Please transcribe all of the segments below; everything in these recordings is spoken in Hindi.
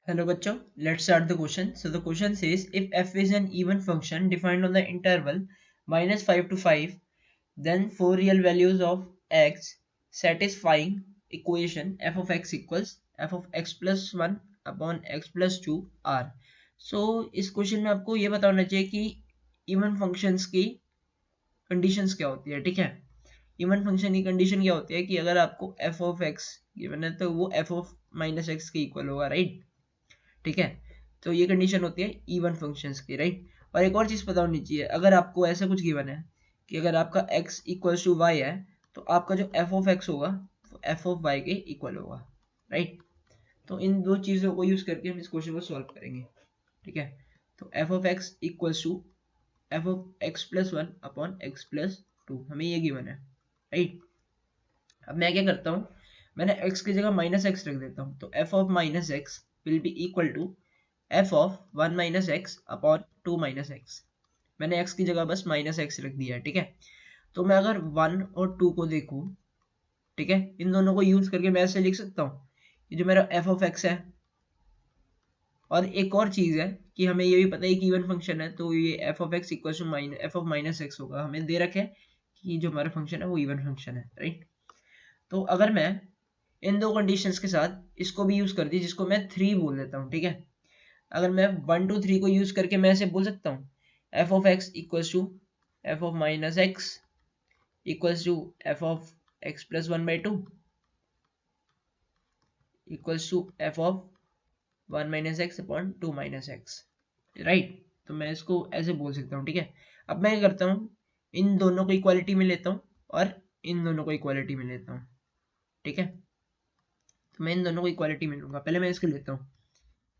Hello bachcho, let's start the question. So the question says if f is an even function defined on the interval -5 to 5, then four real values of x satisfying equation f of x equals f of x plus 1 upon x plus 2 are. So इस क्वेश्चन में आपको ये पता होना चाहिए कि इवन फंक्शंस की कंडीशंस क्या होती है, ठीक है। इवन फंक्शन की कंडीशन क्या होती है कि अगर आपको f ऑफ x गिवन है तो वो f ऑफ माइनस एक्स के इक्वल होगा, राइट। ठीक है, तो ये कंडीशन होती है इवन फंक्शंस की, राइट। और एक और चीज पता होनी चाहिए, अगर आपको ऐसा कुछ गिवन है कि अगर आपका x इक्वल्स टू वाई है तो आपका जो f ऑफ x होगा वो f ऑफ y के इक्वल होगा, राइट। तो इन दो चीजों को यूज करके हम इस क्वेश्चन को सॉल्व करेंगे, ठीक है। तो f of x equals to f of x plus 1 upon x plus 2 हमें ये गिवन है, राइट। अब मैं क्या करता हूँ, मैंने x की जगह माइनस एक्स रख देता हूँ, तो f of minus x will be equal to f of 1 minus x upon 2 minus x. मैंने x की जगह बस माइनस एक्स रख दिया है, ठीक है। तो मैं अगर 1 और 2 को देखूं, ठीक है, इन दोनों को यूज करके मैं ऐसे लिख सकता हूँ, ये जो मेरा f ऑफ x है। और एक और चीज है कि हमें ये भी पता है कि इवन फंक्शन है, तो ये f of x equal to f of minus x होगा। हमें दे रखे है कि जो हमारा फंक्शन है वो इवन फंक्शन है, राइट। तो अगर मैं इन दो कंडीशंस के साथ इसको भी यूज कर दी, जिसको मैं 3 बोल देता हूँ, ठीक है। अगर मैं 1 2 3 को यूज करके मैं ऐसे बोल सकता हूँ f of x equals to f of minus x equals to f of x plus 1 by 2 equals to f of 1 minus x upon 2 minus x, right. तो मैं इसको ऐसे बोल सकता हूँ, ठीक है। अब मैं क्या करता हूँ, इन दोनों को इक्वालिटी में लेता हूँ और इन दोनों को इक्वालिटी में लेता हूँ, ठीक है। तो मैं इन दोनों को इक्वालिटी में लूंगा। पहले मैं इसको लेता हूँ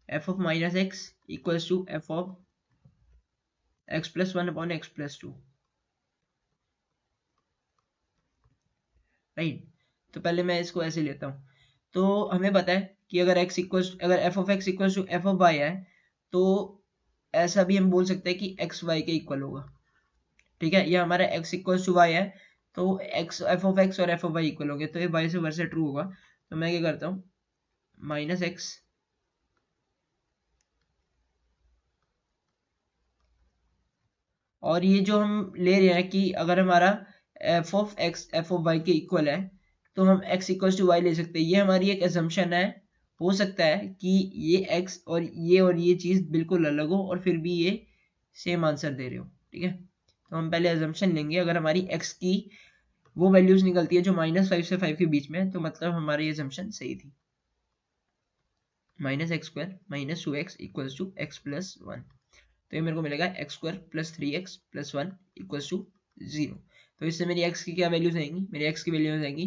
f of minus x equals to f of x plus 1 upon x plus 2, right. तो पहले मैं इसको ऐसे लेता हूँ। तो हमें पता है कि अगर अगर f of x equals to f of y है, तो ऐसा भी हम बोल सकते हैं कि x y के इक्वल होगा, ठीक है। ये हमारा x इक्वल्स टू y है, तो x f ऑफ x और f ऑफ y इक्वल होंगे, तो ये y से वर्से ट्रू होगा। तो मैं क्या करता हूँ, माइनस एक्स और ये जो हम ले रहे हैं कि अगर हमारा f of x f of y के इक्वल है, तो हम x इक्वल्स टू y ले सकते हैं। ये हमारी एक असम्पशन है। हो सकता है कि ये x और ये चीज़ बिल्कुल अलग हो और फिर भी ये सेम आंसर दे रहे हो, ठीक है। तो हम पहले असम्पशन लेंगे, अगर हमारी x की वो वैल्यूज निकलती है जो -5 से 5 के बीच में है, तो मतलब हमारी असम्पशन सही थी। Minus x square minus 2x equals to x plus 1, तो ये मेरे को मिलेगा x square plus 3x plus 1 equals to 0। तो इससे मेरी x की क्या वैल्यूज आएंगी, मेरी x की वैल्यूज आएंगी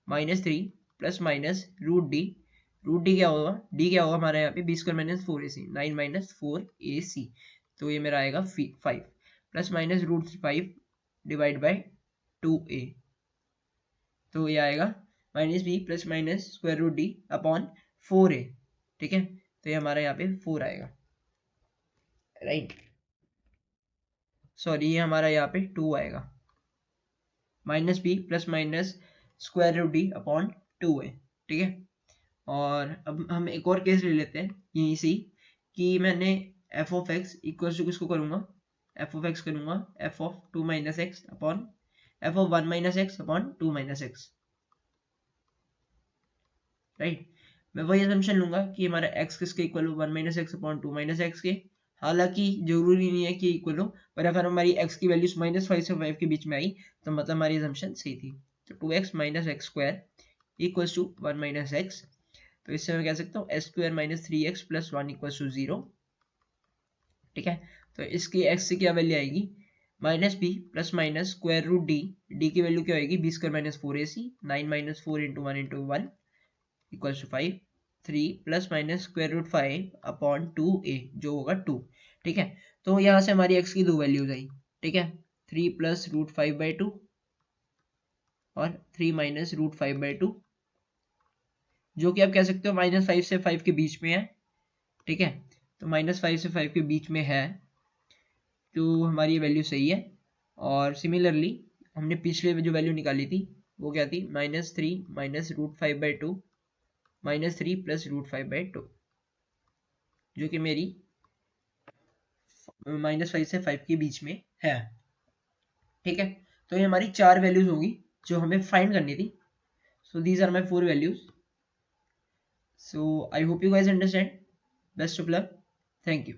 -3 प्लस माइनस रूट डी क्या होगा, डी क्या होगा हमारा यहाँ पे B square minus 4ac 9 minus 4ac। तो ये मेरा आएगा 5 plus minus √5 divide by 2a। तो ये आएगा minus b plus minus square root d upon 4a, ठीक है। तो ये हमारा यहाँ पे 4 आएगा, राइट। सॉरी, ये हमारा यहाँ पे 2 आएगा, minus b plus minus square root d upon 2a, ठीक है। और अब हम एक और केस ले लेते हैं यहीं से कि मैंने f of x equal to किसको करूंगा, f ऑफ x करूंगा f of 2 minus x upon f of 1 minus x upon 2 minus x, right. मैं वही असम्पशन लूंगा कि हमारा x किसके इक्वल हो, 1 minus x upon 2 minus x के। हालांकि जरूरी नहीं है कि इक्वल हो, पर अगर हमारी x की वैल्यूज -5 से 5 के बीच में आई तो मतलब हमारी असम्पशन सही थी। तो 2x minus x square equals to 1 minus x. तो इससे मैं कह सकता हूँ x square minus 3x plus 1 equals to 0, ठीक है। तो इसकी x की क्या वैल्यू आएगी, minus b plus minus square root d, d की वैल्यू क्या होगी, b square minus 4ac 9 minus 4 into 1 into 1 equals to 5 3 plus minus square root 5 upon 2a जो होगा 2, ठीक है। तो यहाँ से हमारी x की दो वैल्यूज आई, ठीक है, 3 प्लस रूट 5 बाई 2 और 3 माइनस रूट 5 बाई 2, जो कि आप कह सकते हो -5 से 5 के बीच में है, ठीक है। तो -5 से 5 के बीच में है, तो हमारी वैल्यू सही है। और सिमिलरली हमने पिछले जो वैल्यू निकाली थी वो क्या थी, -3 minus root 5 by 2 -3 plus root 5 by 2, जो कि मेरी -5 से 5 के बीच में है। ठीक है, तो ये हमारी 4 वैल्यूज होंगी जो हमें फाइंड करनी थी। So these are my 4 values. So I hope you guys understand. Best of luck. Thank you.